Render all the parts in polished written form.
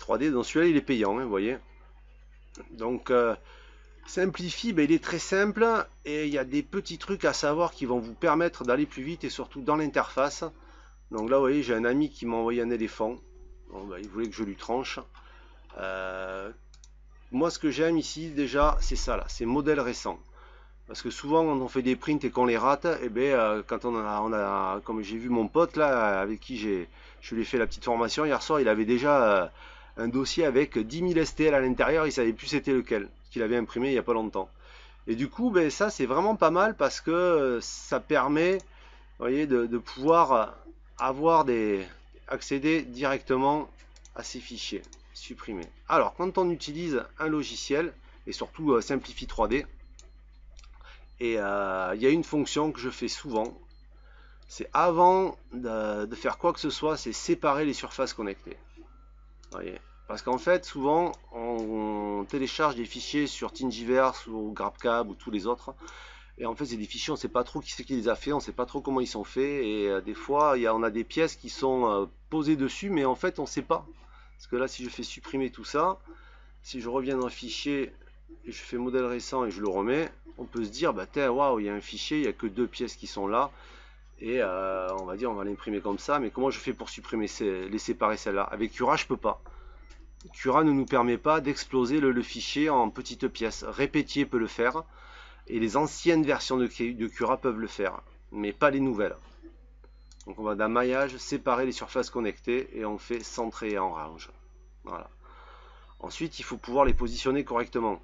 3D. Donc celui-là il est payant, hein, vous voyez. Donc Simplify, ben, il est très simple et il y a des petits trucs à savoir qui vont vous permettre d'aller plus vite et surtout dans l'interface. Donc là vous voyez, j'ai un ami qui m'a envoyé un éléphant. Bon, ben, il voulait que je lui tranche. Moi ce que j'aime ici déjà c'est ça là, c'est modèle récent. Parce que souvent quand on fait des prints et qu'on les rate, et ben, quand on a comme j'ai vu mon pote là avec qui je lui ai fait la petite formation hier soir, il avait déjà un dossier avec 10 000 STL à l'intérieur, il savait plus c'était lequel, qu'il avait imprimé il n'y a pas longtemps. Et du coup, ben, ça c'est vraiment pas mal parce que ça permet, vous voyez, de pouvoir accéder directement à ces fichiers, supprimer. Alors, quand on utilise un logiciel, et surtout Simplify 3D, et il y a une fonction que je fais souvent, c'est avant de faire quoi que ce soit, c'est séparer les surfaces connectées. Voyez. Parce qu'en fait, souvent, on télécharge des fichiers sur Thingiverse ou GrabCAD ou tous les autres. Et en fait, c'est des fichiers, on ne sait pas trop qui c'est qui les a fait, on ne sait pas trop comment ils sont faits. Et des fois, on a des pièces qui sont posées dessus, mais en fait, on ne sait pas. Parce que là, si je fais supprimer tout ça, si je reviens dans le fichier et je fais modèle récent et je le remets, on peut se dire, bah tiens, waouh, il y a un fichier, il n'y a que 2 pièces qui sont là. Et on va dire, on va l'imprimer comme ça. Mais comment je fais pour supprimer les séparer celles-là? Avec Cura, je peux pas. Cura ne nous permet pas d'exploser le fichier en petites pièces. Repetier peut le faire et les anciennes versions de Cura peuvent le faire, mais pas les nouvelles. Donc on va dans maillage, séparer les surfaces connectées et on fait centrer en range. Voilà. Ensuite, il faut pouvoir les positionner correctement.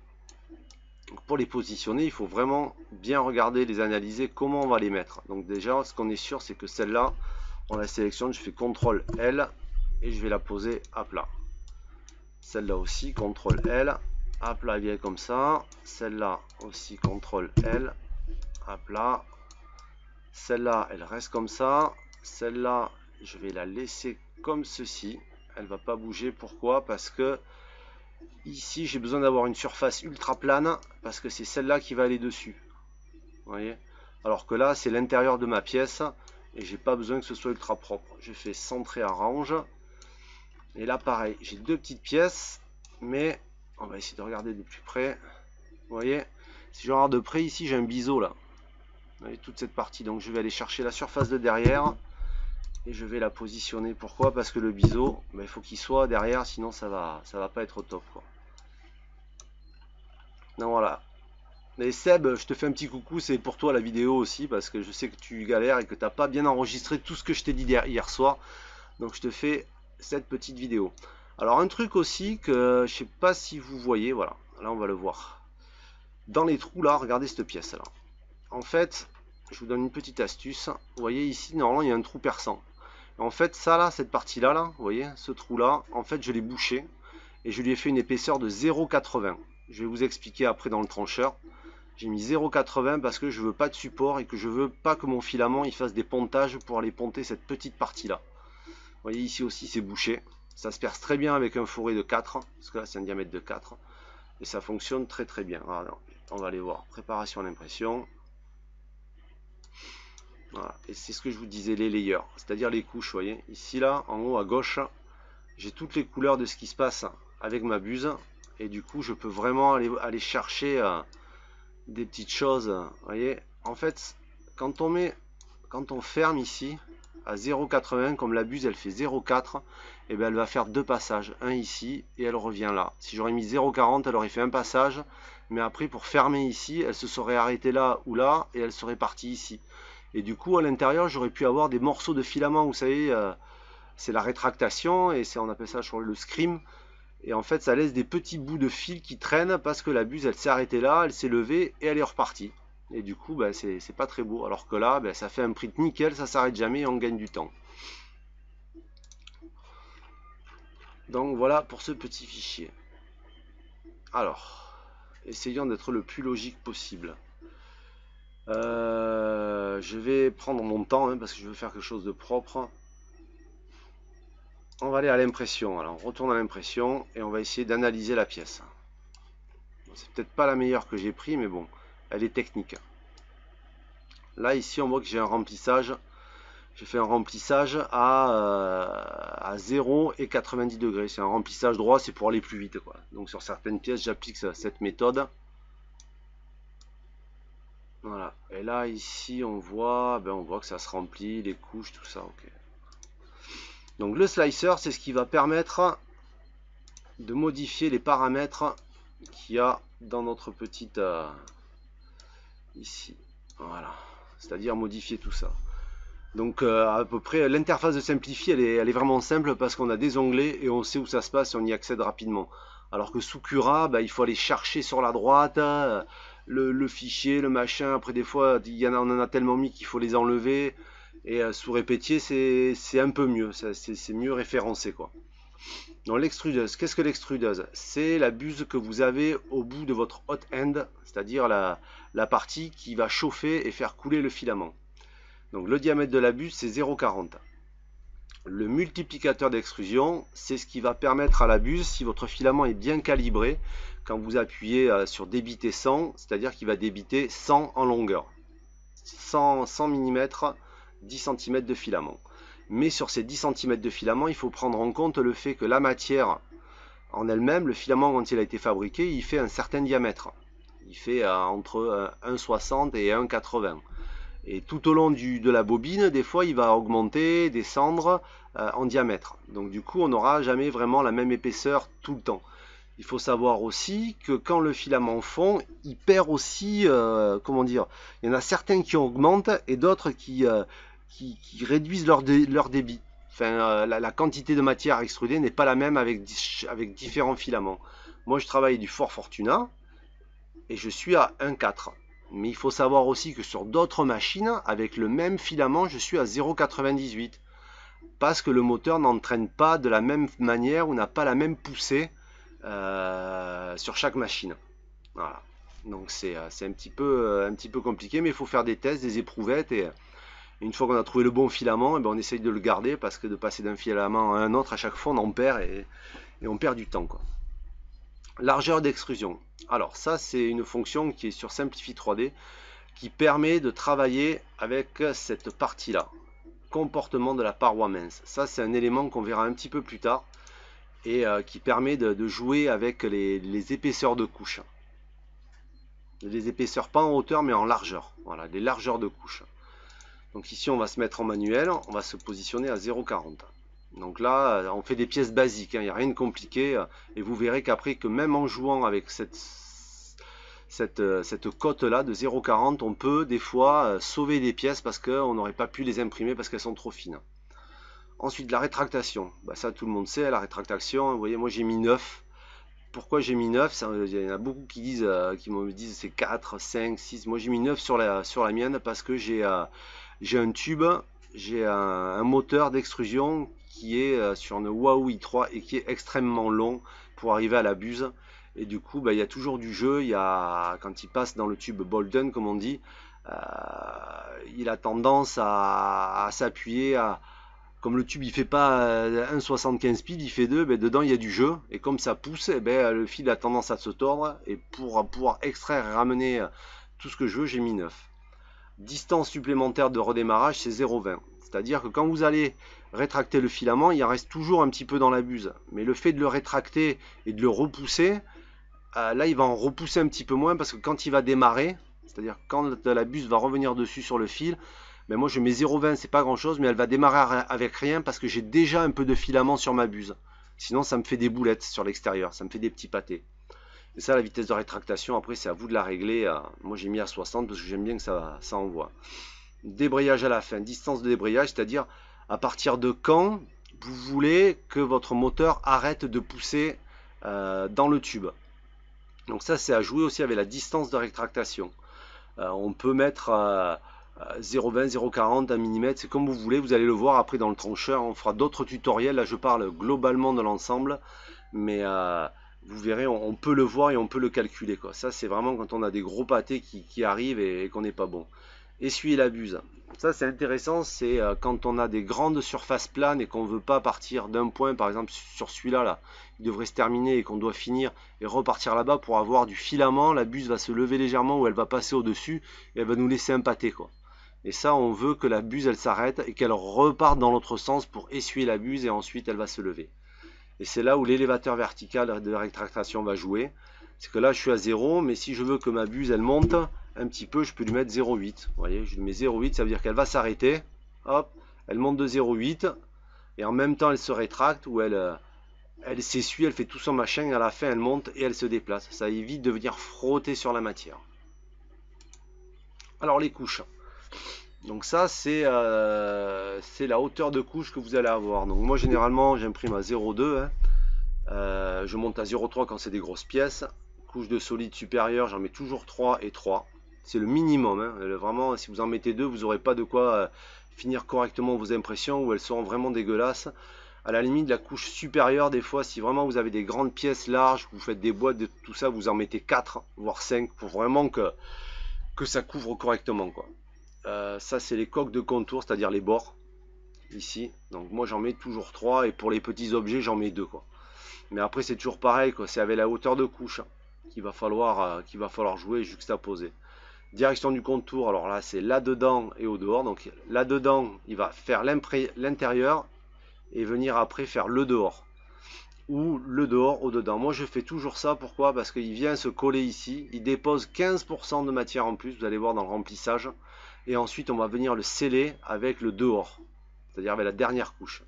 Donc pour les positionner, il faut vraiment bien regarder, les analyser, comment on va les mettre. Donc déjà, ce qu'on est sûr, c'est que celle-là, on la sélectionne, je fais CTRL L et je vais la poser à plat. Celle-là aussi, CTRL L, à plat, elle vient comme ça. Celle-là aussi, CTRL L, à plat. Celle-là, elle reste comme ça. Celle-là, je vais la laisser comme ceci. Elle ne va pas bouger. Pourquoi? Parce que ici, j'ai besoin d'avoir une surface ultra plane, parce que c'est celle-là qui va aller dessus. Vous voyez? Alors que là, c'est l'intérieur de ma pièce, et j'ai pas besoin que ce soit ultra propre. Je fais centrer à range. Et là, pareil, j'ai 2 petites pièces, mais on va essayer de regarder de plus près. Vous voyez, si je regarde de près, ici, j'ai un biseau là. Vous voyez, toute cette partie. Donc, je vais aller chercher la surface de derrière et je vais la positionner. Pourquoi? Parce que le biseau, il faut qu'il soit derrière, sinon ça va pas être au top, quoi. Donc voilà. Mais Seb, je te fais un petit coucou, c'est pour toi la vidéo aussi, parce que je sais que tu galères et que tu n'as pas bien enregistré tout ce que je t'ai dit hier soir. Donc je te fais cette petite vidéo. Alors un truc aussi que je sais pas si vous voyez, voilà, là on va le voir. Dans les trous là, regardez cette pièce là. En fait, je vous donne une petite astuce. Vous voyez ici, normalement il y a un trou perçant. En fait, ça là, cette partie là, vous voyez, ce trou là, en fait je l'ai bouché et je lui ai fait une épaisseur de 0,80. Je vais vous expliquer après dans le trancheur. J'ai mis 0,80 parce que je veux pas de support et que je veux pas que mon filament il fasse des pontages pour aller ponter cette petite partie là. Vous voyez ici aussi c'est bouché. Ça se perce très bien avec un fourré de 4, parce que là c'est un diamètre de 4. Et ça fonctionne très très bien. Voilà, on va aller voir. Préparation à l'impression. Voilà. Et c'est ce que je vous disais, les layers, c'est-à-dire les couches. Vous voyez, ici là, en haut à gauche, j'ai toutes les couleurs de ce qui se passe avec ma buse. Et du coup, je peux vraiment aller chercher des petites choses. Vous voyez, en fait, quand on ferme ici à 0,80, comme la buse elle fait 0,4, et bien elle va faire 2 passages, un ici et elle revient là. Si j'aurais mis 0,40, elle aurait fait un passage, mais après pour fermer ici, elle se serait arrêtée là ou là et elle serait partie ici. Et du coup à l'intérieur j'aurais pu avoir des morceaux de filament, vous savez, c'est la rétractation et on appelle ça sur le scrim. Et en fait ça laisse des petits bouts de fil qui traînent parce que la buse elle s'est arrêtée là, elle s'est levée et elle est repartie. Et du coup c'est pas très beau, alors que là ça fait un print nickel, ça s'arrête jamais et on gagne du temps. Donc voilà pour ce petit fichier. Alors essayons d'être le plus logique possible. Je vais prendre mon temps parce que je veux faire quelque chose de propre. On va aller à l'impression. Alors on retourne à l'impression et on va essayer d'analyser la pièce. C'est peut-être pas la meilleure que j'ai pris, mais bon, elle est technique. Là ici on voit que j'ai un remplissage j'ai fait un remplissage à 0 et 90 degrés. C'est un remplissage droit, c'est pour aller plus vite, quoi. Donc sur certaines pièces, j'applique cette méthode. Voilà. Et là, ici, on voit que ça se remplit, les couches, tout ça. Ok. Donc le slicer, c'est ce qui va permettre de modifier les paramètres qu'il y a dans notre petite ici. Voilà. C'est-à-dire modifier tout ça. Donc à peu près l'interface de Simplify elle est vraiment simple parce qu'on a des onglets et on sait où ça se passe et on y accède rapidement. Alors que sous Cura, il faut aller chercher sur la droite le fichier, le machin. Après des fois on en a tellement mis qu'il faut les enlever. Et sous Répétier c'est un peu mieux, c'est mieux référencé quoi. Donc l'extrudeuse, qu'est-ce que l'extrudeuse? C'est la buse que vous avez au bout de votre hot end, c'est-à-dire la partie qui va chauffer et faire couler le filament. Donc le diamètre de la buse c'est 0,40. Le multiplicateur d'extrusion c'est ce qui va permettre à la buse, si votre filament est bien calibré, quand vous appuyez sur débiter 100, c'est-à-dire qu'il va débiter 100 en longueur. 100 mm, 10 cm de filament. Mais sur ces 10 cm de filament, il faut prendre en compte le fait que la matière en elle-même, le filament quand il a été fabriqué, il fait un certain diamètre. Il fait entre 1,60 et 1,80. Et tout au long de la bobine, des fois, il va augmenter, descendre en diamètre. Donc du coup, on n'aura jamais vraiment la même épaisseur tout le temps. Il faut savoir aussi que quand le filament fond, il perd aussi, comment dire, il y en a certains qui augmentent et d'autres qui réduisent leur débit. Enfin, la quantité de matière à extruder n'est pas la même avec différents filaments. Moi, je travaille du Ford Fortuna et je suis à 1,4. Mais il faut savoir aussi que sur d'autres machines, avec le même filament, je suis à 0,98. Parce que le moteur n'entraîne pas de la même manière ou n'a pas la même poussée sur chaque machine. Voilà. Donc c'est un petit peu compliqué, mais il faut faire des tests, des éprouvettes. Et une fois qu'on a trouvé le bon filament, on essaye de le garder parce que de passer d'un filament à un autre, à chaque fois on en perd et on perd du temps, quoi. Largeur d'extrusion. Alors ça c'est une fonction qui est sur Simplify 3D qui permet de travailler avec cette partie là, comportement de la paroi mince. Ça c'est un élément qu'on verra un petit peu plus tard et qui permet de jouer avec les épaisseurs de couches. Les épaisseurs pas en hauteur mais en largeur. Voilà, les largeurs de couches. Donc ici on va se mettre en manuel, on va se positionner à 0,40. Donc là, on fait des pièces basiques, il n'y a rien de compliqué. Et vous verrez qu'après, que même en jouant avec cette cote-là de 0,40, on peut des fois sauver des pièces parce qu'on n'aurait pas pu les imprimer parce qu'elles sont trop fines. Ensuite, la rétractation. Ça, tout le monde sait, la rétractation. Vous voyez, moi j'ai mis 9. Pourquoi j'ai mis 9? Il y en a beaucoup qui me disent c'est 4, 5, 6. Moi j'ai mis 9 sur la mienne parce que j'ai un tube, j'ai un moteur d'extrusion qui est sur une Wahoo i3 et qui est extrêmement long pour arriver à la buse. Et du coup, il y a toujours du jeu. Quand il passe dans le tube Bolden, comme on dit, il a tendance à s'appuyer. Comme le tube il fait pas 1,75 pile, il fait 2, dedans il y a du jeu. Et comme ça pousse, le fil a tendance à se tordre. Et pour pouvoir extraire et ramener tout ce que je veux, j'ai mis 9. Distance supplémentaire de redémarrage, c'est 0,20. C'est-à-dire que quand vous allez rétracter le filament, il en reste toujours un petit peu dans la buse. Mais le fait de le rétracter et de le repousser, là il va en repousser un petit peu moins parce que quand il va démarrer, c'est-à-dire quand la buse va revenir dessus sur le fil, moi je mets 0,20, c'est pas grand chose, mais elle va démarrer avec rien parce que j'ai déjà un peu de filament sur ma buse. Sinon ça me fait des boulettes sur l'extérieur, ça me fait des petits pâtés. Et ça, la vitesse de rétractation, après, c'est à vous de la régler. Moi, j'ai mis à 60 parce que j'aime bien que ça envoie. Débrayage à la fin. Distance de débrayage, c'est-à-dire à partir de quand vous voulez que votre moteur arrête de pousser dans le tube. Donc ça, c'est à jouer aussi avec la distance de rétractation. On peut mettre 0,20, 0,40, 1 mm, c'est comme vous voulez. Vous allez le voir après dans le trancheur. On fera d'autres tutoriels. Là, je parle globalement de l'ensemble. Mais... vous verrez, on peut le voir et on peut le calculer, quoi. Ça, c'est vraiment quand on a des gros pâtés qui arrivent et qu'on n'est pas bon. Essuyer la buse. Ça, c'est intéressant. C'est quand on a des grandes surfaces planes et qu'on ne veut pas partir d'un point, par exemple sur celui-là, là, il devrait se terminer et qu'on doit finir et repartir là-bas pour avoir du filament. La buse va se lever légèrement ou elle va passer au-dessus et elle va nous laisser un pâté, quoi. Et ça, on veut que la buse, elle s'arrête et qu'elle reparte dans l'autre sens pour essuyer la buse et ensuite elle va se lever. Et c'est là où l'élévateur vertical de rétractation va jouer. C'est que là, je suis à 0, mais si je veux que ma buse, elle monte un petit peu, je peux lui mettre 0,8. Vous voyez, je lui mets 0,8, ça veut dire qu'elle va s'arrêter. Hop, elle monte de 0,8 et en même temps, elle se rétracte ou elle s'essuie, elle fait tout son machin et à la fin, elle monte et elle se déplace. Ça évite de venir frotter sur la matière. Alors, les couches. Donc ça, c'est la hauteur de couche que vous allez avoir. Donc moi, généralement, j'imprime à 0,2. Hein. Je monte à 0,3 quand c'est des grosses pièces. Couche de solide supérieure, j'en mets toujours 3 et 3. C'est le minimum. Hein. Vraiment, si vous en mettez 2, vous n'aurez pas de quoi finir correctement vos impressions ou elles seront vraiment dégueulasses. À la limite, la couche supérieure, des fois, si vraiment vous avez des grandes pièces larges, vous faites des boîtes de tout ça, vous en mettez 4, voire 5 pour vraiment que ça couvre correctement, quoi. Ça, c'est les coques de contour, c'est-à-dire les bords, ici. Donc moi, j'en mets toujours 3 et pour les petits objets, j'en mets 2, quoi. Mais après, c'est toujours pareil, quoi. C'est avec la hauteur de couche qu'il va falloir jouer et juxtaposer. Direction du contour, alors là, c'est là-dedans et au-dehors. Donc là-dedans, il va faire l'intérieur et venir après faire le dehors. Ou le dehors au-dedans. Moi, je fais toujours ça. Pourquoi? Parce qu'il vient se coller ici. Il dépose 15% de matière en plus. Vous allez voir dans le remplissage. Et ensuite, on va venir le sceller avec le dehors. C'est-à-dire avec la dernière couche.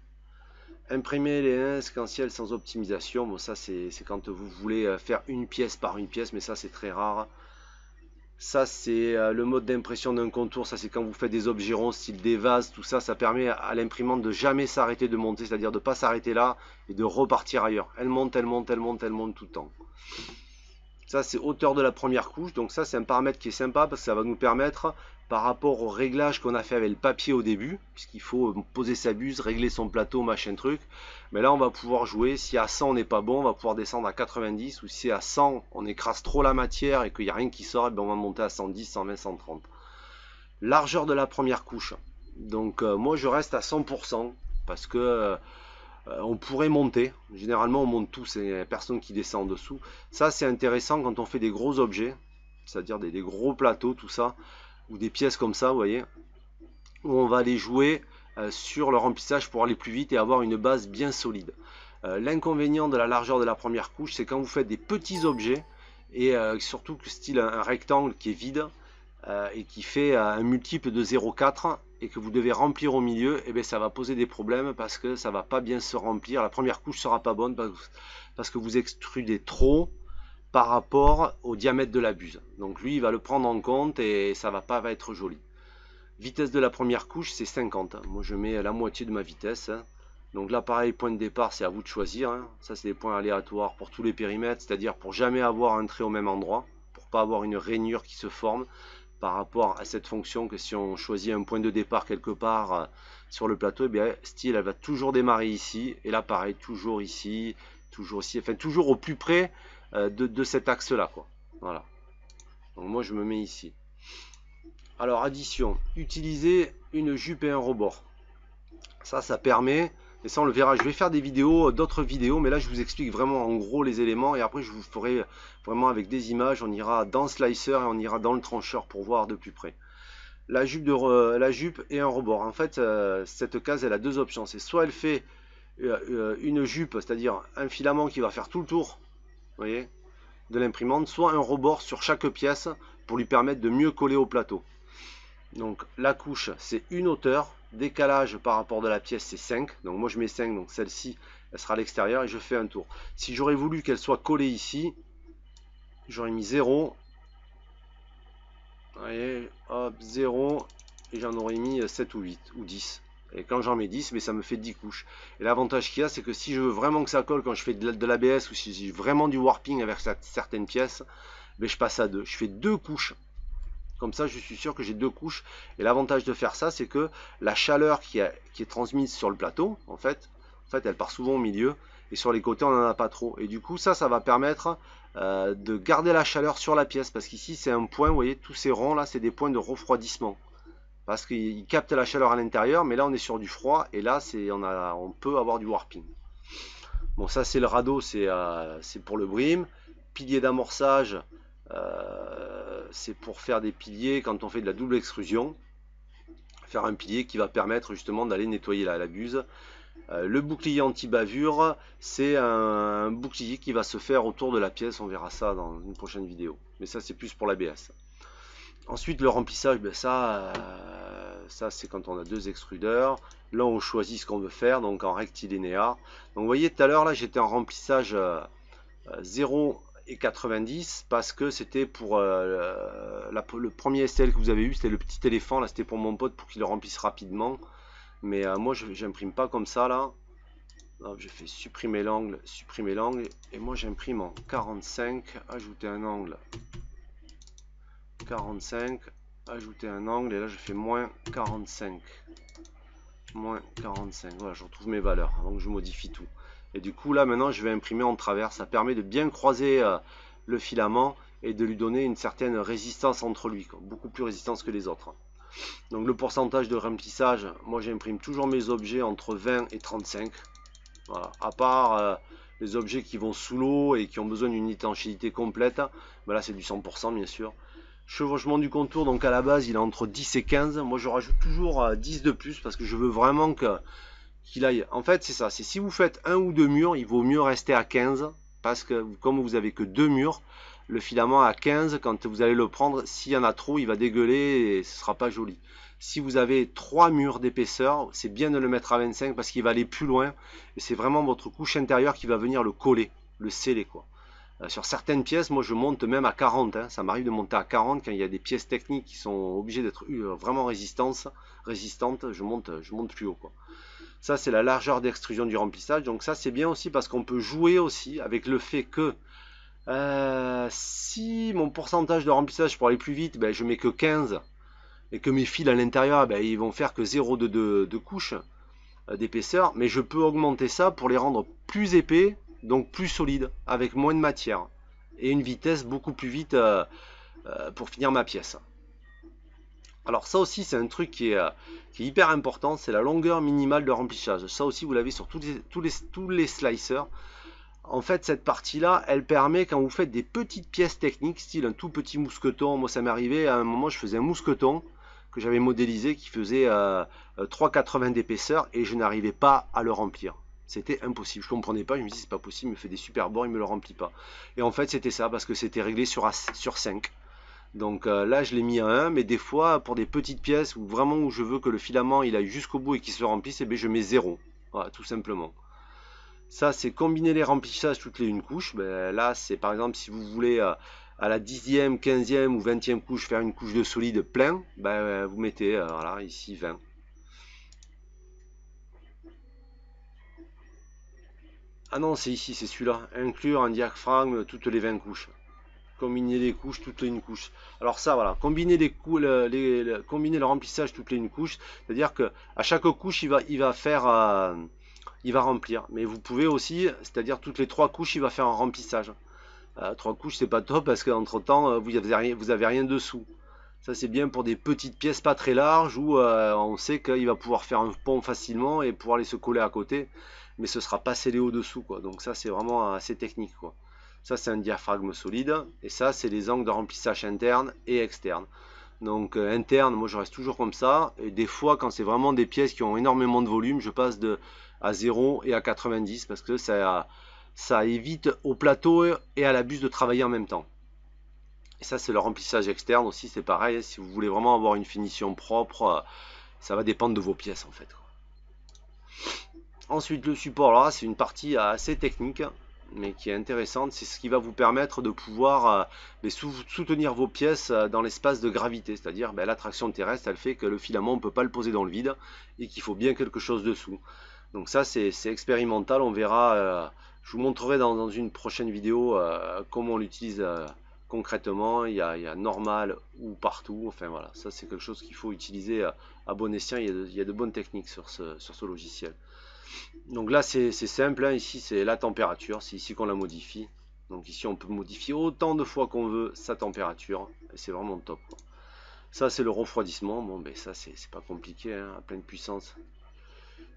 Imprimer les 1 séquentiels sans optimisation. Bon, ça, c'est quand vous voulez faire une pièce par une pièce. Mais ça, c'est très rare. Ça, c'est le mode d'impression d'un contour. Ça, c'est quand vous faites des objets ronds, style des vases, tout ça. Ça permet à l'imprimante de jamais s'arrêter de monter, c'est-à-dire de ne pas s'arrêter là et de repartir ailleurs. Elle monte, elle monte, elle monte, elle monte tout le temps. Ça, c'est hauteur de la première couche. Donc ça, c'est un paramètre qui est sympa parce que ça va nous permettre, par rapport au réglage qu'on a fait avec le papier au début, puisqu'il faut poser sa buse, régler son plateau, machin truc. Mais là, on va pouvoir jouer. Si à 100, on n'est pas bon, on va pouvoir descendre à 90. Ou si à 100, on écrase trop la matière et qu'il n'y a rien qui sort, et bien on va monter à 110, 120, 130. Largeur de la première couche. Donc moi, je reste à 100% parce que on pourrait monter. Généralement, on monte tous, et personne qui descend en dessous. Ça, c'est intéressant quand on fait des gros objets, c'est-à-dire des gros plateaux, tout ça, ou des pièces comme ça, vous voyez, où on va aller jouer sur le remplissage pour aller plus vite et avoir une base bien solide. L'inconvénient de la largeur de la première couche, c'est quand vous faites des petits objets, et surtout que style un rectangle qui est vide, et qui fait un multiple de 0,4 et que vous devez remplir au milieu, et bien ça va poser des problèmes parce que ça va pas bien se remplir. La première couche sera pas bonne parce que vous extrudez trop par rapport au diamètre de la buse. Donc lui, il va le prendre en compte et ça va pas être joli. Vitesse de la première couche, c'est 50. Moi, je mets la moitié de ma vitesse. Donc là, pareil, point de départ, c'est à vous de choisir. Ça, c'est des points aléatoires pour tous les périmètres, c'est-à-dire pour jamais avoir un trait au même endroit, pour pas avoir une rainure qui se forme par rapport à cette fonction, que si on choisit un point de départ quelque part sur le plateau, et bien style, elle va toujours démarrer ici, et là pareil, toujours ici, enfin toujours au plus près de cet axe là, quoi. Voilà. Donc moi je me mets ici. Alors addition, utiliser une jupe et un rebord. Ça permet, et ça on le verra, je vais faire des vidéos, d'autres vidéos, mais là je vous explique vraiment en gros les éléments, et après je vous ferai vraiment avec des images, on ira dans le slicer et on ira dans le trancheur pour voir de plus près. La jupe et un rebord, en fait cette case elle a deux options, c'est soit elle fait une jupe, c'est-à-dire un filament qui va faire tout le tour, vous voyez, de l'imprimante, soit un rebord sur chaque pièce pour lui permettre de mieux coller au plateau. Donc la couche c'est une hauteur, décalage par rapport de la pièce c'est 5, donc moi je mets 5, donc celle-ci elle sera à l'extérieur et je fais un tour. Si j'aurais voulu qu'elle soit collée ici, j'aurais mis 0, vous voyez, hop, 0, et j'en aurais mis 7 ou 8 ou 10. Et quand j'en mets 10, mais ça me fait 10 couches. Et l'avantage qu'il y a, c'est que si je veux vraiment que ça colle quand je fais de l'ABS ou si j'ai vraiment du warping avec certaines pièces, ben je passe à 2. Je fais 2 couches. Comme ça, je suis sûr que j'ai 2 couches. Et l'avantage de faire ça, c'est que la chaleur qui est transmise sur le plateau, en fait, elle part souvent au milieu. Et sur les côtés, on n'en a pas trop. Et du coup, ça va permettre de garder la chaleur sur la pièce. Parce qu'ici, c'est un point, vous voyez, tous ces ronds là, c'est des points de refroidissement. Parce qu'il capte la chaleur à l'intérieur, mais là, on est sur du froid. Et là, on peut avoir du warping. Bon, ça, c'est le radeau, c'est pour le brim. Pilier d'amorçage. C'est pour faire des piliers quand on fait de la double extrusion. faire un pilier qui va permettre justement d'aller nettoyer la buse. Le bouclier anti-bavure, c'est un bouclier qui va se faire autour de la pièce, on verra ça dans une prochaine vidéo. Mais ça c'est plus pour l'ABS. Ensuite le remplissage, ben ça c'est quand on a deux extrudeurs. Là on choisit ce qu'on veut faire, donc en rectilinéaire. Donc vous voyez tout à l'heure là j'étais en remplissage 0 et 90 parce que c'était pour le premier STL que vous avez eu, c'était le petit éléphant, là c'était pour mon pote pour qu'il le remplisse rapidement. Mais moi j'imprime pas comme ça là. Hop, je fais supprimer l'angle, et moi j'imprime en 45, ajouter un angle 45, ajouter un angle, et là je fais moins 45, voilà, je retrouve mes valeurs, donc je modifie tout. Et du coup là maintenant je vais imprimer en travers, ça permet de bien croiser le filament et de lui donner une certaine résistance entre lui, quoi, beaucoup plus résistance que les autres. Donc le pourcentage de remplissage, moi j'imprime toujours mes objets entre 20 et 35. Voilà. À part les objets qui vont sous l'eau et qui ont besoin d'une étanchéité complète, ben là c'est du 100% bien sûr. Chevauchement du contour, donc à la base il est entre 10 et 15. Moi je rajoute toujours 10 de plus parce que je veux vraiment qu'il aille. En fait c'est ça, c'est si vous faites un ou deux murs, il vaut mieux rester à 15 parce que comme vous avez que deux murs, le filament à 15, quand vous allez le prendre, s'il y en a trop, il va dégueuler et ce sera pas joli. Si vous avez 3 murs d'épaisseur, c'est bien de le mettre à 25 parce qu'il va aller plus loin. Et c'est vraiment votre couche intérieure qui va venir le coller, le sceller, quoi. Sur certaines pièces, moi je monte même à 40. Hein. Ça m'arrive de monter à 40 quand il y a des pièces techniques qui sont obligées d'être vraiment résistantes. Je monte plus haut, quoi. Ça c'est la largeur d'extrusion du remplissage. Donc ça c'est bien aussi parce qu'on peut jouer aussi avec le fait que si mon pourcentage de remplissage pour aller plus vite, ben, je mets que 15 et que mes fils à l'intérieur, ben, ils vont faire que 0,2 de couche d'épaisseur, mais je peux augmenter ça pour les rendre plus épais, donc plus solides, avec moins de matière et une vitesse beaucoup plus vite pour finir ma pièce. Alors ça aussi c'est un truc qui est hyper important, c'est la longueur minimale de remplissage. Ça aussi vous l'avez sur tous les slicers. En fait, cette partie-là, elle permet quand vous faites des petites pièces techniques, style un tout petit mousqueton. Moi, ça m'est arrivé à un moment, je faisais un mousqueton que j'avais modélisé qui faisait 3,80 d'épaisseur et je n'arrivais pas à le remplir. C'était impossible. Je ne comprenais pas. Je me dis, c'est pas possible, il me fait des super bords, il me le remplit pas. Et en fait, c'était ça parce que c'était réglé sur 5. Donc là, je l'ai mis à 1, mais des fois, pour des petites pièces où vraiment où je veux que le filament il aille jusqu'au bout et qu'il se remplisse, eh bien, je mets 0. Voilà, tout simplement. Ça c'est combiner les remplissages toutes les une couche. Ben, là c'est par exemple si vous voulez à la 10e, 15e ou 20e couche faire une couche de solide plein, ben, vous mettez voilà, ici 20. Ah non c'est ici, c'est celui-là. Inclure un diaphragme toutes les 20 couches. Combiner les couches toutes les une couche. Alors ça voilà, combiner combiner le remplissage toutes les une couche, c'est-à-dire que à chaque couche il va faire il va remplir. Mais vous pouvez aussi, c'est-à-dire toutes les 3 couches, il va faire un remplissage. 3 couches, c'est pas top parce qu'entre temps, vous avez rien dessous. Ça, c'est bien pour des petites pièces pas très larges où on sait qu'il va pouvoir faire un pont facilement et pouvoir les se coller à côté. Mais ce sera pas scellé au-dessous, quoi. Donc ça, c'est vraiment assez technique, quoi. Ça, c'est un diaphragme solide. Et ça, c'est les angles de remplissage interne et externe. Donc interne, moi je reste toujours comme ça. Et des fois, quand c'est vraiment des pièces qui ont énormément de volume, je passe à 0 et à 90 parce que ça évite au plateau et à la buse de travailler en même temps. Et ça c'est le remplissage externe aussi, c'est pareil. Si vous voulez vraiment avoir une finition propre, ça va dépendre de vos pièces en fait. Ensuite le support, là c'est une partie assez technique mais qui est intéressante, c'est ce qui va vous permettre de pouvoir soutenir vos pièces dans l'espace de gravité, c'est-à-dire l'attraction terrestre elle fait que le filament on ne peut pas le poser dans le vide et qu'il faut bien quelque chose dessous. Donc ça c'est expérimental, on verra, je vous montrerai dans une prochaine vidéo comment on l'utilise concrètement. Il y a normal ou partout, enfin voilà, ça c'est quelque chose qu'il faut utiliser à bon escient. Il y a de bonnes techniques sur ce logiciel. Donc là c'est simple, hein. Ici c'est la température, c'est ici qu'on la modifie. Donc ici on peut modifier autant de fois qu'on veut sa température, et c'est vraiment top, quoi. Ça c'est le refroidissement, bon ben ça c'est pas compliqué, hein, à pleine puissance.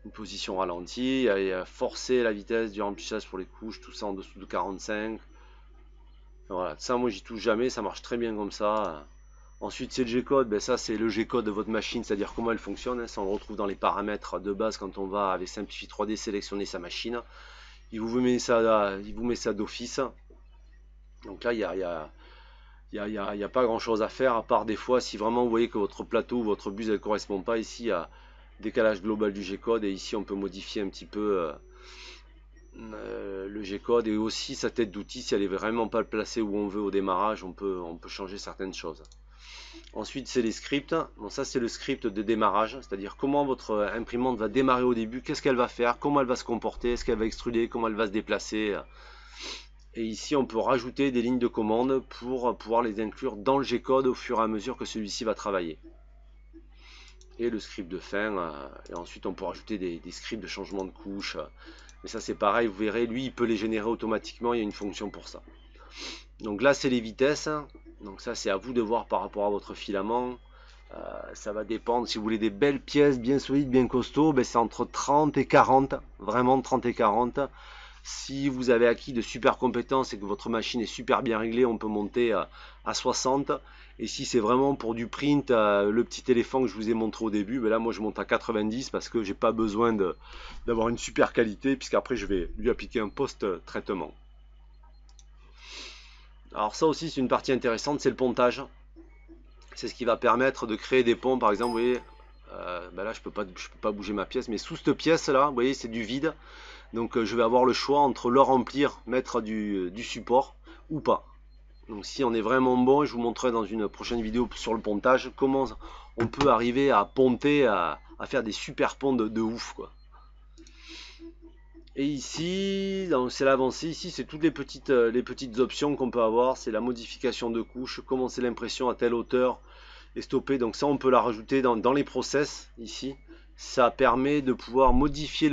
Une position ralentie, il y a forcer la vitesse du remplissage pour les couches, tout ça en dessous de 45. Voilà, ça moi j'y touche jamais, ça marche très bien comme ça. Ensuite, c'est le G-code. Ben, ça, c'est le G-code de votre machine, c'est-à-dire comment elle fonctionne. Hein. Ça, on le retrouve dans les paramètres de base quand on va avec Simplify 3D sélectionner sa machine. Il vous met ça d'office. Donc là, il y a pas grand chose à faire, à part des fois, si vraiment vous voyez que votre plateau ou votre buse ne correspond pas, ici, il y a décalage global du G-code, et ici, on peut modifier un petit peu le G-code, et aussi sa tête d'outil, si elle est vraiment pas placée où on veut au démarrage, on peut changer certaines choses. Ensuite, c'est les scripts. Bon, ça, c'est le script de démarrage, c'est-à-dire comment votre imprimante va démarrer au début, qu'est-ce qu'elle va faire, comment elle va se comporter, est-ce qu'elle va extruder, comment elle va se déplacer. Et ici, on peut rajouter des lignes de commande pour pouvoir les inclure dans le G-code au fur et à mesure que celui-ci va travailler. Et le script de fin, et ensuite on peut rajouter des scripts de changement de couche. Mais ça, c'est pareil, vous verrez, lui, il peut les générer automatiquement, il y a une fonction pour ça. Donc là, c'est les vitesses. Donc ça, c'est à vous de voir par rapport à votre filament. Ça va dépendre. Si vous voulez des belles pièces bien solides, bien costauds, ben c'est entre 30 et 40. Vraiment 30 et 40. Si vous avez acquis de super compétences et que votre machine est super bien réglée, on peut monter à 60. Et si c'est vraiment pour du print, le petit éléphant que je vous ai montré au début, ben là moi je monte à 90 parce que j'ai pas besoin d'avoir une super qualité, puisqu'après je vais lui appliquer un post-traitement. Alors ça aussi c'est une partie intéressante, c'est le pontage. C'est ce qui va permettre de créer des ponts. Par exemple, vous voyez, ben là je peux pas bouger ma pièce, mais sous cette pièce là, vous voyez, c'est du vide. Donc je vais avoir le choix entre le remplir, mettre du support ou pas. Donc si on est vraiment bon, je vous montrerai dans une prochaine vidéo sur le pontage comment on peut arriver à ponter, à faire des super ponts de ouf quoi. Et ici, c'est l'avancée, ici c'est toutes les petites options qu'on peut avoir, c'est la modification de couche, commencer l'impression à telle hauteur et stopper. Donc ça on peut la rajouter dans les process ici. Ça permet de pouvoir modifier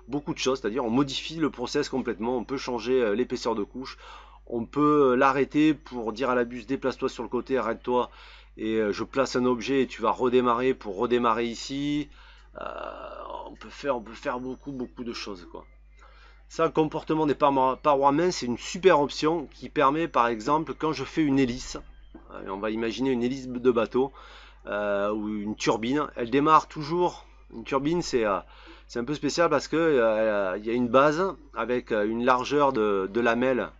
beaucoup de choses, c'est-à-dire on modifie le process complètement, on peut changer l'épaisseur de couche, on peut l'arrêter pour dire à la buse déplace-toi sur le côté, arrête-toi et je place un objet et tu vas redémarrer pour redémarrer ici. On peut faire beaucoup de choses quoi. Ça, le comportement des parois minces, c'est une super option qui permet par exemple quand je fais une hélice, on va imaginer une hélice de bateau, ou une turbine, elle démarre toujours. Une turbine c'est un peu spécial parce que il y a une base avec une largeur de lamelle,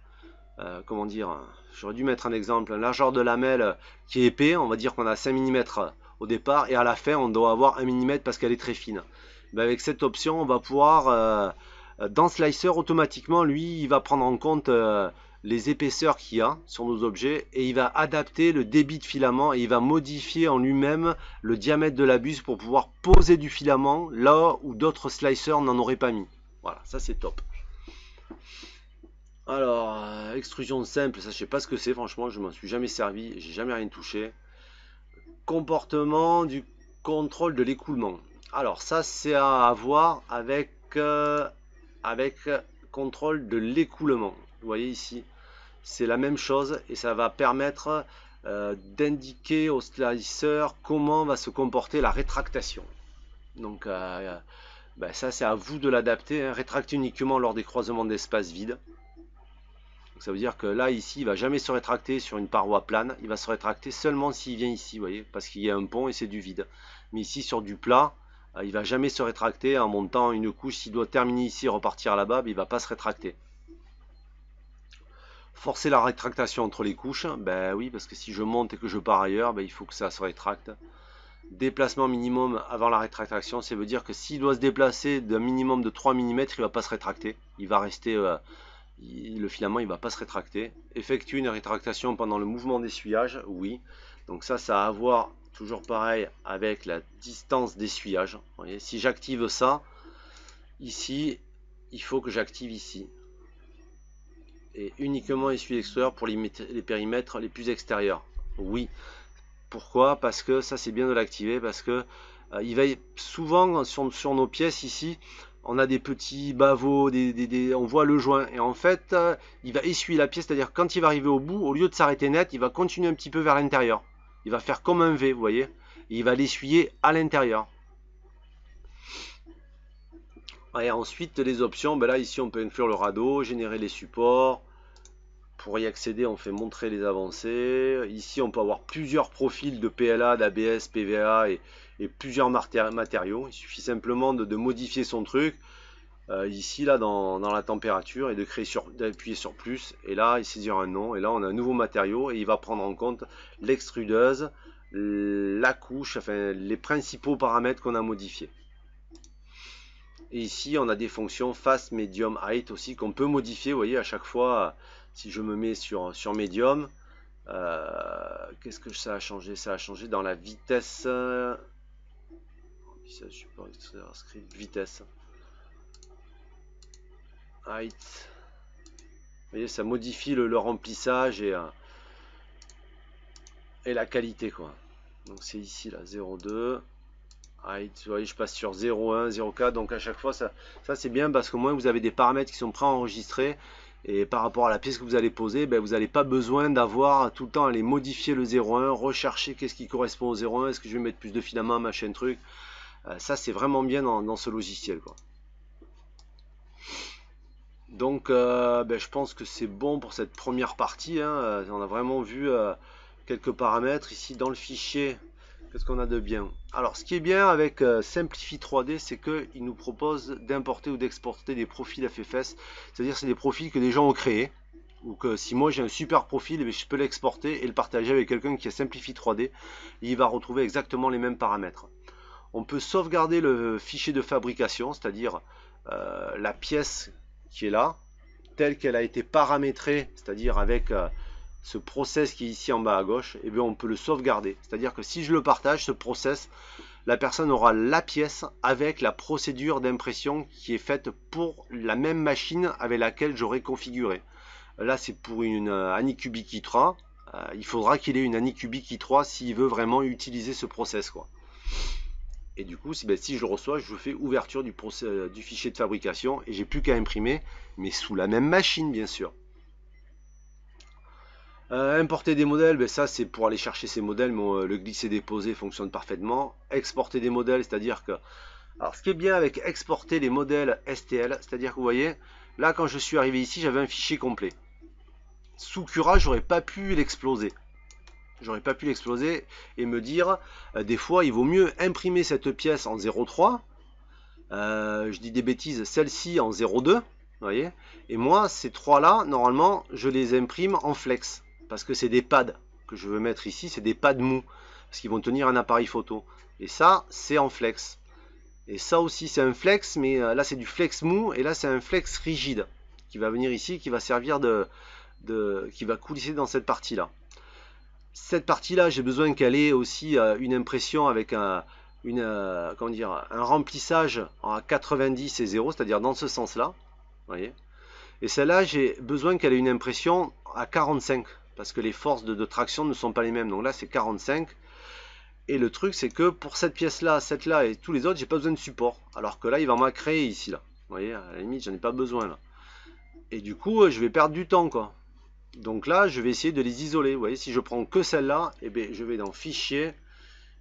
comment dire, j'aurais dû mettre un exemple, une largeur de lamelle qui est épais, on va dire qu'on a 5 mm au départ et à la fin on doit avoir 1 mm parce qu'elle est très fine. Mais avec cette option on va pouvoir dans Slicer automatiquement, lui il va prendre en compte les épaisseurs qu'il y a sur nos objets et il va adapter le débit de filament et il va modifier en lui-même le diamètre de la buse pour pouvoir poser du filament là où d'autres slicers n'en auraient pas mis. Voilà, ça c'est top. Alors, extrusion simple, ça je sais pas ce que c'est, franchement je m'en suis jamais servi, j'ai jamais rien touché. Comportement du contrôle de l'écoulement. Alors ça c'est à avoir avec contrôle de l'écoulement. Vous voyez ici, c'est la même chose et ça va permettre d'indiquer au slicer comment va se comporter la rétractation. Donc ben ça c'est à vous de l'adapter, hein. Rétracter uniquement lors des croisements d'espace vide. Donc ça veut dire que là ici il va jamais se rétracter sur une paroi plane, il va se rétracter seulement s'il vient ici, vous voyez, parce qu'il y a un pont et c'est du vide. Mais ici sur du plat, il va jamais se rétracter en montant une couche. S'il doit terminer ici et repartir là-bas, il va pas se rétracter. Forcer la rétractation entre les couches, ben oui, parce que si je monte et que je pars ailleurs, ben il faut que ça se rétracte. Déplacement minimum avant la rétractation, ça veut dire que s'il doit se déplacer d'un minimum de 3 mm, il va pas se rétracter. Il va rester, le filament il va pas se rétracter. Effectuer une rétractation pendant le mouvement d'essuyage, oui. Donc ça a à voir toujours pareil avec la distance d'essuyage. Si j'active ça, ici, il faut que j'active ici. Et uniquement essuyer extérieur pour les périmètres les plus extérieurs. Oui. Pourquoi? Parce que ça c'est bien de l'activer, parce que il va souvent sur nos pièces ici, on a des petits bavots, on voit le joint et en fait il va essuyer la pièce, c'est-à-dire quand il va arriver au bout, au lieu de s'arrêter net, il va continuer un petit peu vers l'intérieur. Il va faire comme un V, vous voyez, et il va l'essuyer à l'intérieur. Et ensuite les options, ben là ici on peut inclure le radeau, générer les supports, pour y accéder, on fait montrer les avancées. Ici, on peut avoir plusieurs profils de PLA, d'ABS, PVA et plusieurs matériaux. Il suffit simplement de modifier son truc. Ici, là, dans la température, et d'appuyer sur plus. Et là, il saisira un nom. Et là, on a un nouveau matériau et il va prendre en compte l'extrudeuse, la couche, enfin les principaux paramètres qu'on a modifiés. Et ici, on a des fonctions fast, medium, height aussi qu'on peut modifier. Vous voyez, à chaque fois, si je me mets sur medium, qu'est-ce que ça a changé? Ça a changé dans la vitesse. Script vitesse. Height. Vous voyez, ça modifie le remplissage et la qualité, quoi. Donc c'est ici là, 0,2. Height, vous voyez, je passe sur 0,1, 0,4. Donc à chaque fois, ça c'est bien parce qu'au moins vous avez des paramètres qui sont préenregistrés. Et par rapport à la pièce que vous allez poser, ben, vous n'avez pas besoin d'avoir tout le temps à aller modifier le 0,1, rechercher qu'est-ce qui correspond au 0,1, est-ce que je vais mettre plus de filaments, machin truc. Ça c'est vraiment bien dans ce logiciel, quoi. Donc ben, je pense que c'est bon pour cette première partie, hein. On a vraiment vu quelques paramètres ici dans le fichier. Qu'est-ce qu'on a de bien? Alors ce qui est bien avec Simplify 3D, c'est qu'il nous propose d'importer ou d'exporter des profils FFS, c'est-à-dire c'est des profils que des gens ont créés, ou que si moi j'ai un super profil, eh bien, je peux l'exporter et le partager avec quelqu'un qui a Simplify 3D, et il va retrouver exactement les mêmes paramètres. On peut sauvegarder le fichier de fabrication, c'est-à-dire la pièce qui est là, telle qu'elle a été paramétrée, c'est-à-dire avec ce process qui est ici en bas à gauche, et bien on peut le sauvegarder. C'est-à-dire que si je le partage, ce process, la personne aura la pièce avec la procédure d'impression qui est faite pour la même machine avec laquelle j'aurais configuré. Là, c'est pour une Anycubic i3. Il faudra qu'il ait une Anycubic i3 s'il veut vraiment utiliser ce process, quoi. Et du coup, si je le reçois, je fais ouverture du fichier de fabrication et j'ai plus qu'à imprimer, mais sous la même machine, bien sûr. Importer des modèles, ben ça c'est pour aller chercher ces modèles, mais le glisser-déposer fonctionne parfaitement. Exporter des modèles, c'est-à-dire que... Alors ce qui est bien avec exporter les modèles STL, c'est-à-dire que vous voyez, là quand je suis arrivé ici, j'avais un fichier complet. Sous Cura, j'aurais pas pu l'exploser. J'aurais pas pu l'exploser et me dire, des fois il vaut mieux imprimer cette pièce en 0,3. Je dis des bêtises, celle-ci en 0,2. Voyez, et moi ces trois là normalement je les imprime en flex parce que c'est des pads que je veux mettre ici, c'est des pads mous parce qu'ils vont tenir un appareil photo, et ça c'est en flex, et ça aussi c'est un flex, mais là c'est du flex mou et là c'est un flex rigide qui va venir ici, qui va servir qui va coulisser dans cette partie là. Cette partie là j'ai besoin qu'elle ait aussi une impression avec un remplissage à 90 et 0, c'est à dire dans ce sens là. Voyez, et celle-là, j'ai besoin qu'elle ait une impression à 45 parce que les forces de traction ne sont pas les mêmes. Donc là, c'est 45. Et le truc, c'est que pour cette pièce-là, cette-là et tous les autres, j'ai pas besoin de support. Alors que là, il va m'en créer ici, là. Vous voyez, à la limite, j'en ai pas besoin là. Et du coup, je vais perdre du temps, quoi. Donc là, je vais essayer de les isoler. Vous voyez, si je prends que celle-là, eh bien, je vais dans Fichier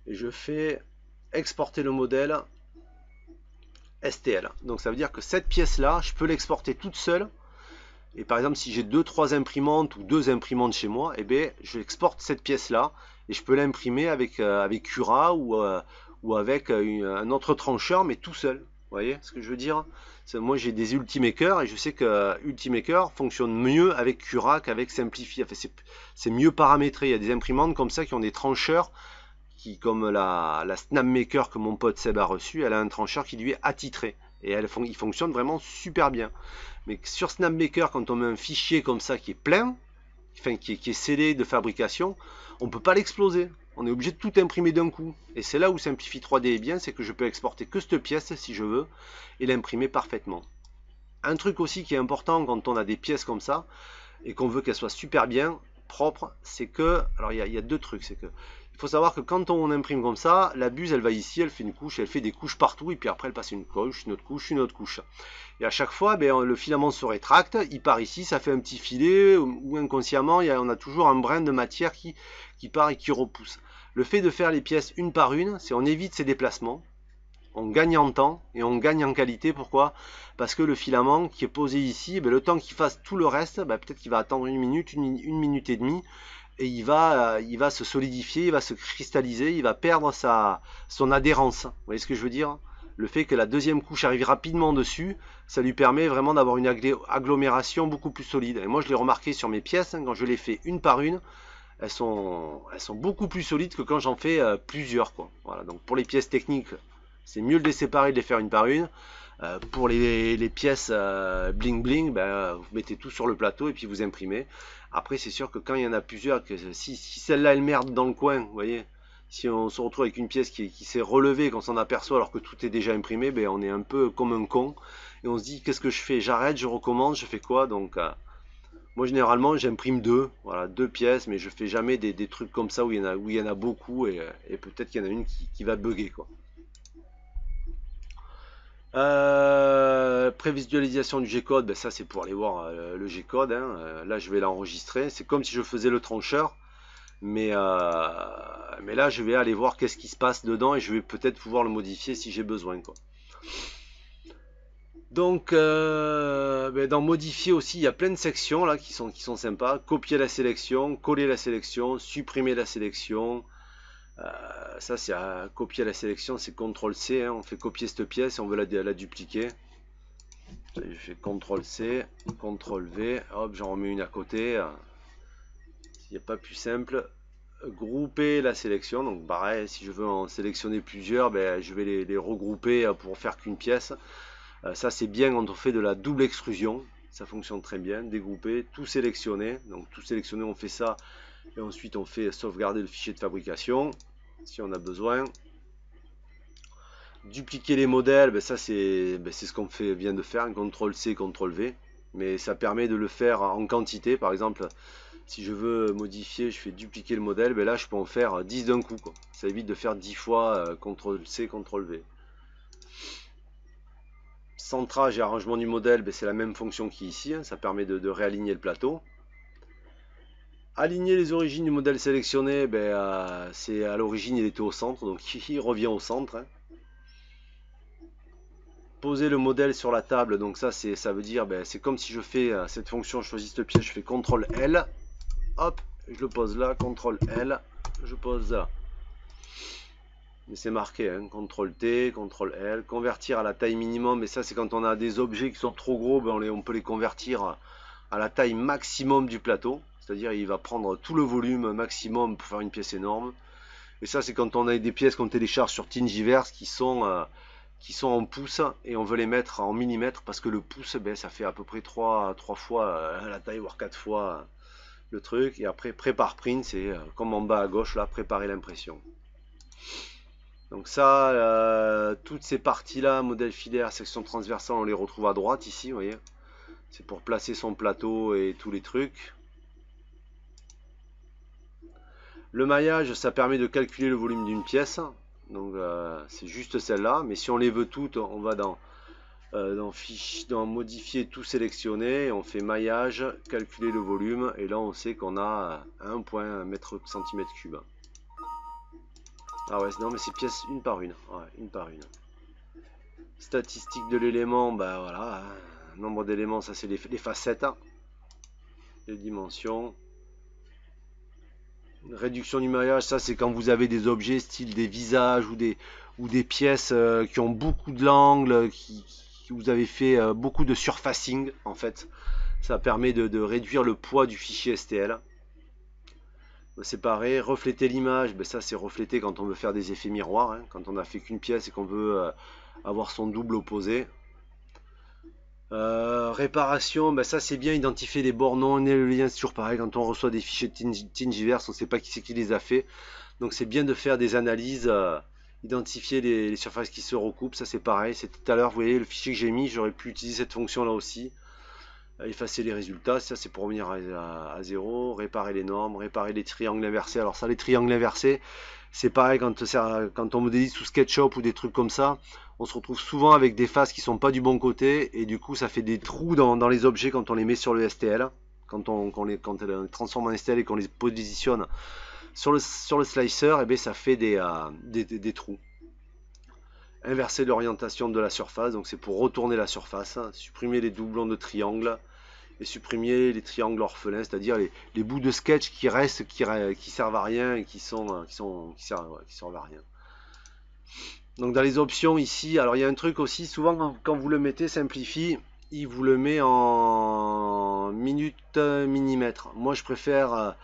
et je fais exporter le modèle STL. Donc ça veut dire que cette pièce là je peux l'exporter toute seule, et par exemple si j'ai 2-3 imprimantes ou 2 imprimantes chez moi, et eh bien je exporte cette pièce là et je peux l'imprimer avec Cura ou avec un autre trancheur, mais tout seul. Vous voyez ce que je veux dire? Moi j'ai des Ultimaker et je sais que Ultimaker fonctionne mieux avec Cura qu'avec Simplify. Enfin, c'est mieux paramétré. Il y a des imprimantes comme ça qui ont des trancheurs qui, comme la Snapmaker que mon pote Seb a reçu, elle a un trancheur qui lui est attitré et il fonctionne vraiment super bien. Mais sur Snapmaker, quand on met un fichier comme ça qui est plein, enfin qui est scellé de fabrication, on ne peut pas l'exploser. On est obligé de tout imprimer d'un coup. Et c'est là où Simplify 3D est bien, c'est que je peux exporter que cette pièce si je veux et l'imprimer parfaitement. Un truc aussi qui est important quand on a des pièces comme ça et qu'on veut qu'elles soient super bien propres, c'est que, alors il y a deux trucs, c'est que il faut savoir que quand on imprime comme ça, la buse elle va ici, elle fait une couche, elle fait des couches partout, et puis après elle passe une couche, une autre couche, une autre couche. Et à chaque fois, le filament se rétracte, il part ici, ça fait un petit filet, ou inconsciemment, on a toujours un brin de matière qui part et qui repousse. Le fait de faire les pièces une par une, c'est on évite ces déplacements, on gagne en temps et on gagne en qualité. Pourquoi? Parce que le filament qui est posé ici, le temps qu'il fasse tout le reste, peut-être qu'il va attendre une minute et demie, et il va se solidifier, il va se cristalliser, il va perdre son adhérence. Vous voyez ce que je veux dire? Le fait que la deuxième couche arrive rapidement dessus, ça lui permet vraiment d'avoir une agglomération beaucoup plus solide. Et moi je l'ai remarqué sur mes pièces, quand je les fais une par une, elles sont beaucoup plus solides que quand j'en fais plusieurs, quoi. Voilà, donc pour les pièces techniques, c'est mieux de les séparer, de les faire une par une. Pour les pièces bling bling, vous mettez tout sur le plateau et puis vous imprimez. Après c'est sûr que quand il y en a plusieurs, que si celle-là elle merde dans le coin, vous voyez, si on se retrouve avec une pièce qui s'est relevée, qu'on s'en aperçoit alors que tout est déjà imprimé, on est un peu comme un con et on se dit qu'est-ce que je fais? J'arrête, je recommence, je fais quoi? Donc moi généralement j'imprime deux pièces, mais je fais jamais des trucs comme ça où il y en a beaucoup et peut-être qu'il y en a une qui va bugger, quoi. Prévisualisation du G-code, ça c'est pour aller voir le G-code, hein. Là je vais l'enregistrer, c'est comme si je faisais le trancheur, mais là je vais aller voir qu'est-ce qui se passe dedans et je vais peut-être pouvoir le modifier si j'ai besoin, quoi. Donc dans modifier aussi, il y a plein de sections là qui sont sympas. Copier la sélection, coller la sélection, supprimer la sélection. Ça c'est à copier la sélection, c'est CTRL C, hein. On fait copier cette pièce et on veut la dupliquer. Je fais CTRL C, CTRL V, hop, j'en remets une à côté. Il n'y a pas plus simple. Grouper la sélection, donc pareil, si je veux en sélectionner plusieurs, je vais les regrouper pour faire qu'une pièce. Ça c'est bien quand on fait de la double extrusion, ça fonctionne très bien. Dégrouper, tout sélectionner, donc tout sélectionner, on fait ça et ensuite on fait sauvegarder le fichier de fabrication si on a besoin. Dupliquer les modèles, ça c'est ce qu'on vient de faire, CTRL C, CTRL V, mais ça permet de le faire en quantité. Par exemple, si je veux modifier, je fais dupliquer le modèle, là je peux en faire 10 d'un coup, quoi. Ça évite de faire 10 fois CTRL C, CTRL V. Centrage et arrangement du modèle, c'est la même fonction qu'ici, hein. Ça permet de réaligner le plateau. Aligner les origines du modèle sélectionné, c'est à l'origine il était au centre, donc il revient au centre, hein. Poser le modèle sur la table, donc ça veut dire, c'est comme si je fais cette fonction, je choisis cette pièce, je fais CTRL L, hop, je le pose là, CTRL L, je pose là. Mais c'est marqué, hein, CTRL T, CTRL L, convertir à la taille minimum, mais ça c'est quand on a des objets qui sont trop gros, on peut les convertir à la taille maximum du plateau, c'est-à-dire il va prendre tout le volume maximum pour faire une pièce énorme. Et ça c'est quand on a des pièces qu'on télécharge sur Thingiverse qui sont en pouces et on veut les mettre en millimètres parce que le pouce, ça fait à peu près 3 fois la taille, voire 4 fois le truc. Et après prépare print, c'est comme en bas à gauche là, préparer l'impression. Donc ça, toutes ces parties là, modèle filaire, section transversale, on les retrouve à droite ici, vous voyez. C'est pour placer son plateau et tous les trucs. Le maillage, ça permet de calculer le volume d'une pièce. Donc c'est juste celle-là. Mais si on les veut toutes, on va dans modifier, tout sélectionner. On fait maillage, calculer le volume. Et là, on sait qu'on a 1,1 m/cm3. Ah ouais, non mais c'est pièces une par une. Ouais, une par une. Statistique de l'élément, voilà. Nombre d'éléments, ça c'est les facettes. Les dimensions. Réduction du maillage, ça c'est quand vous avez des objets style des visages ou des pièces qui ont beaucoup de l'angle, qui vous avez fait beaucoup de surfacing en fait. Ça permet de réduire le poids du fichier STL. C'est pareil, refléter l'image, ça c'est refléter quand on veut faire des effets miroirs, hein, quand on a fait qu'une pièce et qu'on veut avoir son double opposé. Réparation, ça c'est bien, identifier les bords non nés, le lien c'est toujours pareil, quand on reçoit des fichiers de Thingiverse, on ne sait pas qui c'est qui les a fait, donc c'est bien de faire des analyses, identifier les surfaces qui se recoupent, ça c'est pareil, c'est tout à l'heure, vous voyez le fichier que j'ai mis, j'aurais pu utiliser cette fonction là aussi, effacer les résultats, ça c'est pour revenir à zéro, réparer les normes, réparer les triangles inversés, alors ça les triangles inversés, c'est pareil quand on modélise sous SketchUp ou des trucs comme ça, on se retrouve souvent avec des faces qui sont pas du bon côté et du coup ça fait des trous dans les objets quand on les met sur le STL, quand on les transforme en STL et qu'on les positionne sur le slicer, ça fait des trous. inverser l'orientation de la surface, donc c'est pour retourner la surface, hein, supprimer les doublons de triangles et supprimer les triangles orphelins, c'est-à-dire les bouts de sketch qui restent, qui servent à rien et qui servent à rien. Donc dans les options ici, alors il y a un truc aussi, souvent quand vous le mettez simplifie, il vous le met en minutes millimètres. Moi je préfère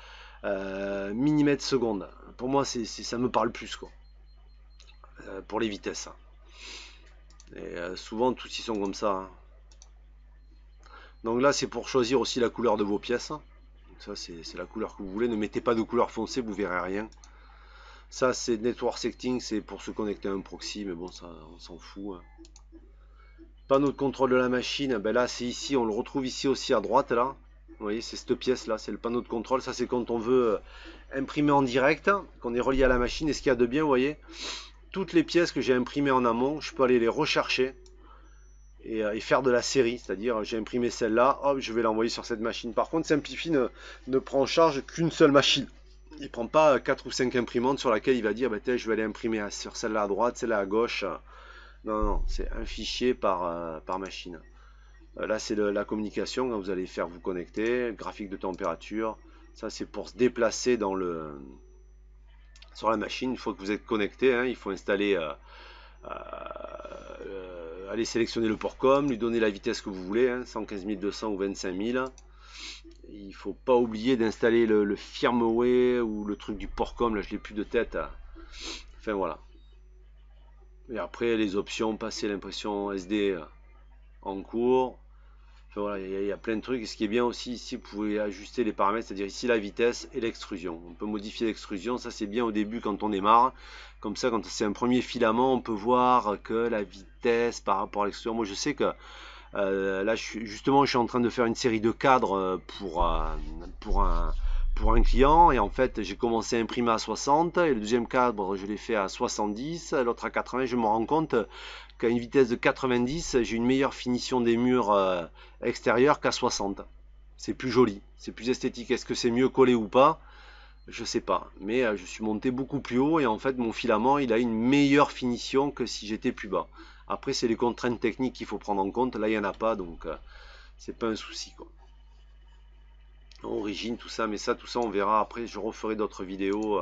millimètres secondes. Pour moi ça me parle plus quoi. Pour les vitesses. Et souvent tous ils sont comme ça. Hein. Donc là c'est pour choisir aussi la couleur de vos pièces. Donc ça c'est la couleur que vous voulez. Ne mettez pas de couleur foncée, vous verrez rien. Ça c'est Network Setting, c'est pour se connecter à un proxy, mais bon ça on s'en fout. Hein. Panneau de contrôle de la machine, ben là c'est ici, on le retrouve ici aussi à droite là. Vous voyez, c'est cette pièce là, c'est le panneau de contrôle. Ça c'est quand on veut imprimer en direct, qu'on est relié à la machine. Et ce qu'il y a de bien, vous voyez, toutes les pièces que j'ai imprimées en amont, je peux aller les rechercher et faire de la série. C'est-à-dire j'ai imprimé celle-là, hop, je vais l'envoyer sur cette machine. Par contre, Simplify ne prend en charge qu'une seule machine. Il ne prend pas 4 ou 5 imprimantes sur laquelle il va dire, bah, je vais aller imprimer sur celle-là à droite, celle-là à gauche. Non, non, c'est un fichier par machine. Là, c'est la communication. Vous allez faire vous connecter, graphique de température. Ça, c'est pour se déplacer sur la machine. Une fois que vous êtes connecté, hein, il faut installer, aller sélectionner le port com, lui donner la vitesse que vous voulez, hein, 115 200 ou 25 000. Il ne faut pas oublier d'installer le firmware ou le truc du port com. Là, je l'ai plus de tête. Enfin, voilà. Et après, les options, passer l'impression SD en cours. Enfin, voilà, il y a plein de trucs. Et ce qui est bien aussi ici, vous pouvez ajuster les paramètres, c'est-à-dire ici la vitesse et l'extrusion. On peut modifier l'extrusion, ça c'est bien au début quand on démarre. Comme ça, quand c'est un premier filament, on peut voir que la vitesse par rapport à l'extrusion. Moi je sais que là, justement, je suis en train de faire une série de cadres pour un client. Et en fait, j'ai commencé à imprimer à 60. Et le deuxième cadre, je l'ai fait à 70. L'autre à 80. Je me rends compte qu'à une vitesse de 90, j'ai une meilleure finition des murs extérieurs qu'à 60. C'est plus joli, c'est plus esthétique. Est-ce que c'est mieux collé ou pas? Je sais pas. Mais je suis monté beaucoup plus haut. Et en fait, mon filament, il a une meilleure finition que si j'étais plus bas. Après, c'est les contraintes techniques qu'il faut prendre en compte. Là, il n'y en a pas, donc c'est pas un souci, quoi. Origine, tout ça, mais ça, tout ça, on verra. Après, je referai d'autres vidéos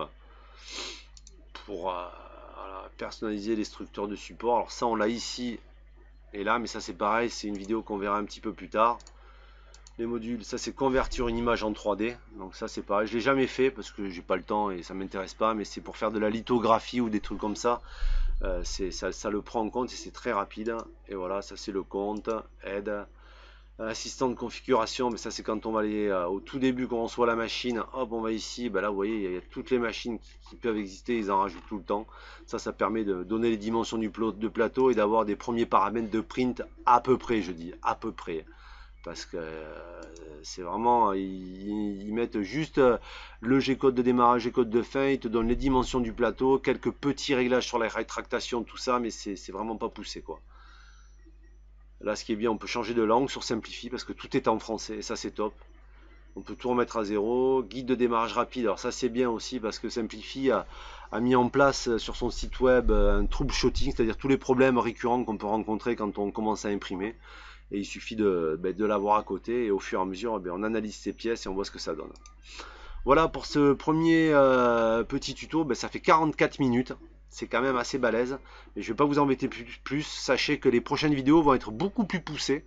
pour voilà, personnaliser les structures de support. Alors ça, on l'a ici et là, mais ça, c'est pareil. C'est une vidéo qu'on verra un petit peu plus tard. Les modules, ça, c'est convertir une image en 3D. Donc ça, c'est pareil. Je l'ai jamais fait parce que j'ai pas le temps et ça m'intéresse pas, mais c'est pour faire de la lithographie ou des trucs comme ça. Ça le prend en compte et c'est très rapide. Et voilà, ça c'est le compte, aide, assistant de configuration, mais ça c'est quand on va aller au tout début, quand on reçoit la machine, hop, on va ici, ben là vous voyez, il y a toutes les machines qui peuvent exister, ils en rajoutent tout le temps. Ça permet de donner les dimensions du plateau et d'avoir des premiers paramètres de print à peu près, je dis, à peu près. Parce que c'est vraiment, ils mettent juste le G-code de démarrage, G-code de fin, ils te donnent les dimensions du plateau, quelques petits réglages sur la rétractation, tout ça, mais c'est vraiment pas poussé, quoi. Là, ce qui est bien, on peut changer de langue sur Simplify parce que tout est en français et ça, c'est top. On peut tout remettre à zéro. Guide de démarrage rapide, alors ça, c'est bien aussi parce que Simplify a mis en place sur son site web un troubleshooting, c'est-à-dire tous les problèmes récurrents qu'on peut rencontrer quand on commence à imprimer. Et il suffit de l'avoir à côté et au fur et à mesure, on analyse ces pièces et on voit ce que ça donne. Voilà pour ce premier petit tuto, ça fait 44 minutes. C'est quand même assez balèze, mais je ne vais pas vous embêter plus. Sachez que les prochaines vidéos vont être beaucoup plus poussées.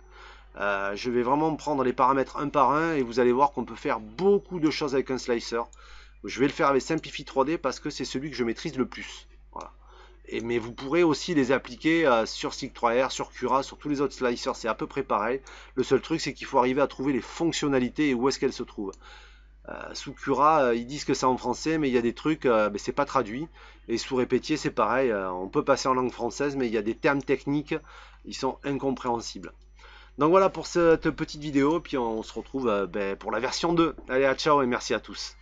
Je vais vraiment prendre les paramètres un par un et vous allez voir qu'on peut faire beaucoup de choses avec un slicer. Je vais le faire avec Simplify 3D parce que c'est celui que je maîtrise le plus. Voilà. Mais vous pourrez aussi les appliquer sur Sig3R, sur Cura, sur tous les autres slicers, c'est à peu près pareil. Le seul truc, c'est qu'il faut arriver à trouver les fonctionnalités et où est-ce qu'elles se trouvent. Sous Cura, ils disent que c'est en français, mais il y a des trucs, c'est pas traduit. Et sous Repetier, c'est pareil, on peut passer en langue française, mais il y a des termes techniques, ils sont incompréhensibles. Donc voilà pour cette petite vidéo, puis on se retrouve pour la version 2. Allez, ciao et merci à tous.